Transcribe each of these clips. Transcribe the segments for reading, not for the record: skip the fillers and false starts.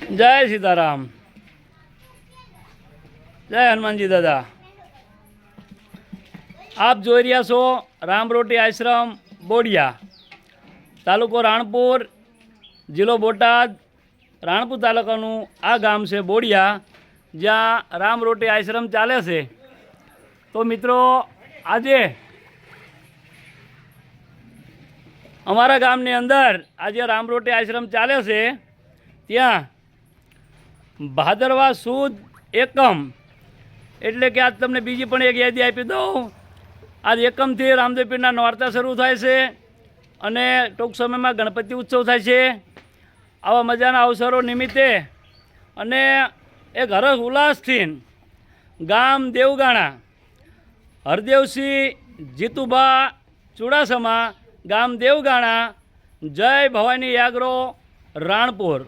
જય સીતારામ, જય હનુમાનજી દાદા। આપ જોઈ રહ્યા છો રામરોટી આશ્રમ બોડિયા, તાલુકો રાણપુર, જિલ્લો બોટાદ, રાણપુર તાલુકાનું આ ગામ છે બોડિયા, જ્યાં રામરોટી આશ્રમ ચાલે છે। તો મિત્રો, આજે અમારા ગામની અંદર આજે રામરોટી આશ્રમ ચાલે છે, ત્યાં ભાદરવા સુદ એકમ એટલે કે આજ તમને બીજી પણ એક યાદી આપી દઉં। આજ એકમથી રામદેવ પીરના નોરતા શરૂ થાય છે અને ટૂંક સમયમાં ગણપતિ ઉત્સવ થાય છે। આવા મજાના અવસરો નિમિત્તે અને એક હરખ ઉલ્લાસથી ગામ દેવગાણા હરદેવસિંહ જીતુભા ચુડાસમા ગામ દેવગાણા જય ભવાની એગ્રો રાણપુર,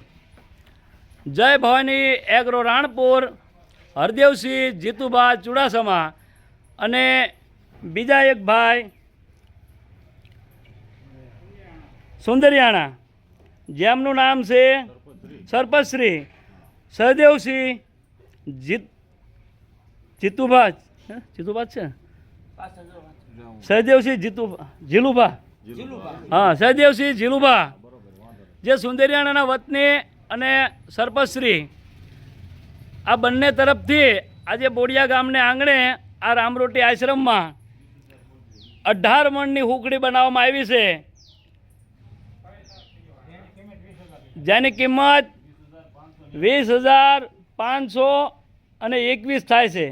જય ભવાની એગ્રો રાણપુર, હરદેવસિંહ જીતુભા ચુડાસમા અને બીજા એક ભાઈ સુંદરિયાણા, જેમનું નામ છે સરપંચશ્રી સહદેવસિંહ જીતુભા છે, સહદેવસિંહ જીલુભા, હા સહદેવસિંહ જીલુભા, જે સુંદરિયાણાના વતની અને સરપંચશ્રી, આ બંને તરફથી આજે બોડિયા ગામને આંગણે આ રામરોટી આશ્રમમાં 18 મણની હુકડી બનાવવામાં આવી છે, જેની કિંમત 20,521 થાય છે।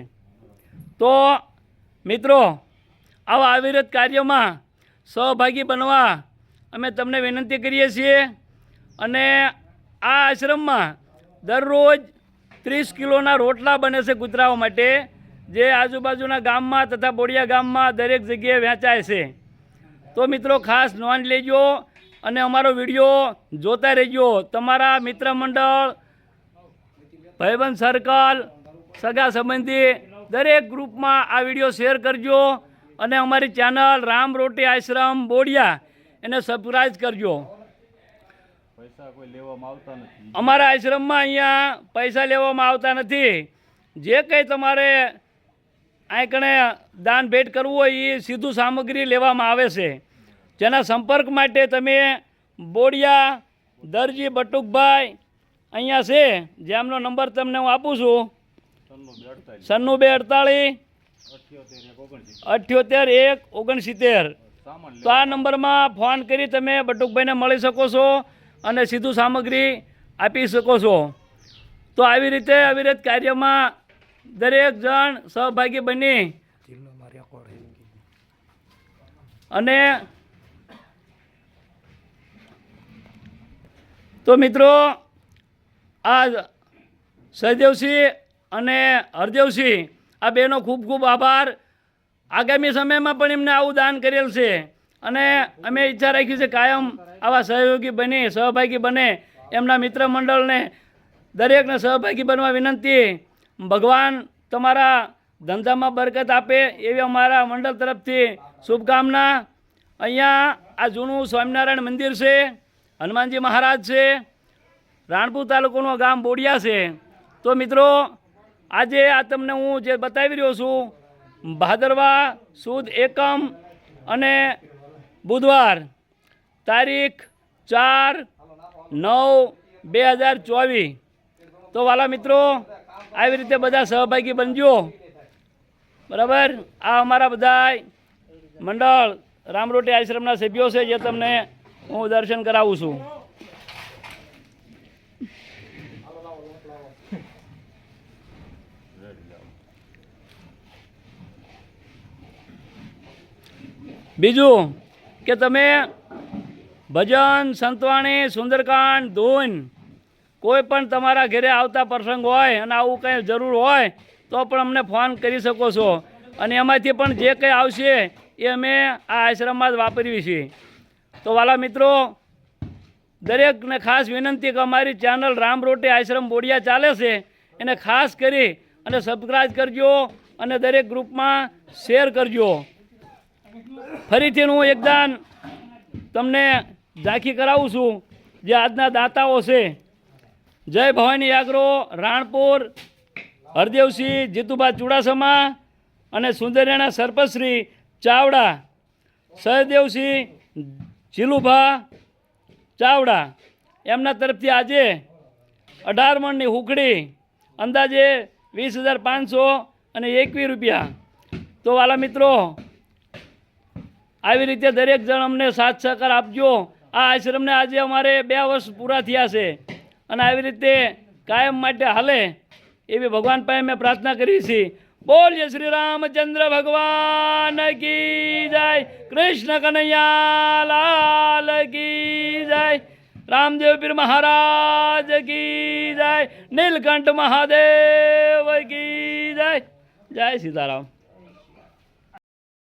તો મિત્રો, આવા અવિરત કાર્યોમાં સહભાગી બનવા અમે તમને વિનંતી કરીએ છીએ અને આ આશ્રમમાં દરરોજ 30 કિલોના રોટલા બને છે કૂતરાઓ માટે, જે આજુબાજુના ગામમાં તથા બોડિયા ગામમાં દરેક જગ્યાએ વહેંચાય છે। તો મિત્રો, ખાસ નોંધ લેજો અને અમારો વિડીયો જોતા રહેજો। તમારા મિત્ર મંડળ, ભાઈબંધ સર્કલ, સગા સંબંધી દરેક ગ્રુપમાં આ વિડીયો શેર કરજો અને અમારી ચેનલ રામરોટી આશ્રમ બોડિયા એને સબસ્ક્રાઈબ કરજો। અમારા આશ્રમમાં અહીંયા પૈસા લેવામાં આવતા નથી। જે કંઈ તમારે આંકણે દાન ભેટ કરવું હોય એ સીધું સામગ્રી લેવામાં આવે છે। જેના સંપર્ક માટે તમે બોડિયા દરજી બટુકભાઈ અહીંયા છે, જેમનો નંબર તમને હું આપું છું, 9248 78 169। તો આ નંબરમાં ફોન કરી તમે બટુકભાઈને મળી શકો છો અને સીધું સામગ્રી આપી શકો છો। તો આવી રીતે અવિરત કાર્યમાં દરેક જણ સહભાગી બની અને તો મિત્રો, આ સહદેવસિંહ અને હરદેવસિંહ આ બેનો ખૂબ ખૂબ આભાર। આગામી સમયમાં પણ એમને આવું દાન કરેલ છે અને અમે ઈચ્છા રાખી છે કાયમ આવા સહયોગી બની સહભાગી બને। એમના મિત્ર મંડળને દરેકને સહભાગી બનવા વિનંતી। ભગવાન તમારા ધંધામાં બરકત આપે એવી અમારા મંડળ તરફથી શુભકામના। અહીંયા આ જૂનું સ્વામિનારાયણ મંદિર છે, હનુમાનજી મહારાજ છે, રાણપુર તાલુકાનું ગામ બોડિયા છે। તો મિત્રો, આજે આ તમને હું જે બતાવી રહ્યો છું, ભાદરવા સુદ એકમ અને બુધવાર તારીખ 4/9/2024। તો વાલા મિત્રો, આવી રીતે બધા સહભાગી બનજો, બરાબર। આ અમારા બધા મંડળ રામરોટી આશ્રમના સભ્યો છે, જે તમને હું દર્શન કરાવું છું। બીજું કે તમે ભજન, સંતવાણી, સુંદરકાંડ, ધૂન કોઈ પણ તમારા ઘરે આવતા પ્રસંગ હોય અને આવું કંઈ જરૂર હોય તો પણ અમને ફોન કરી શકો છો અને એમાંથી પણ જે કંઈ આવશે એ અમે આ આશ્રમમાં જ વાપરીએ છીએ। તો વાલા મિત્રો, દરેકને ખાસ વિનંતી કે અમારી ચેનલ રામરોટી આશ્રમ બોડિયા ચાલે છે એને ખાસ કરી અને સબસ્ક્રાઈબ કરજો અને દરેક ગ્રુપમાં શેર કરજો। ફરીથી હું એકદમ તમને ઝાંખી કરાવું છું, જે આજના દાતાઓ છે જય ભવાની યાગ્રો રાણપુર હરદેવસિંહ જીતુભા ચુડાસમા અને સુંદરિયાણા સરપંચશ્રી ચાવડા સહદેવસિંહ જીલુભા ચાવડા એમના તરફથી આજે 18 મણની હુકડી અંદાજે 20,500 અને 21 રૂપિયા. તો વાલા મિત્રો, આવી રીતે દરેક જણ અમને સાથ સહકાર આપજો. આ આશ્રમને આજે અમારે 2 વર્ષ પૂરા થયા છે અને આવી રીતે કાયમ માટે હાલે એવી ભગવાન પાસે મેં પ્રાર્થના કરી છે. બોલીએ શ્રી રામચંદ્ર ભગવાન કી જય, કૃષ્ણ કનૈયા લાલ કી જય, રામદેવ પીર મહારાજ કી જય, નીલકંઠ મહાદેવ કી જય. જય સીતારામ.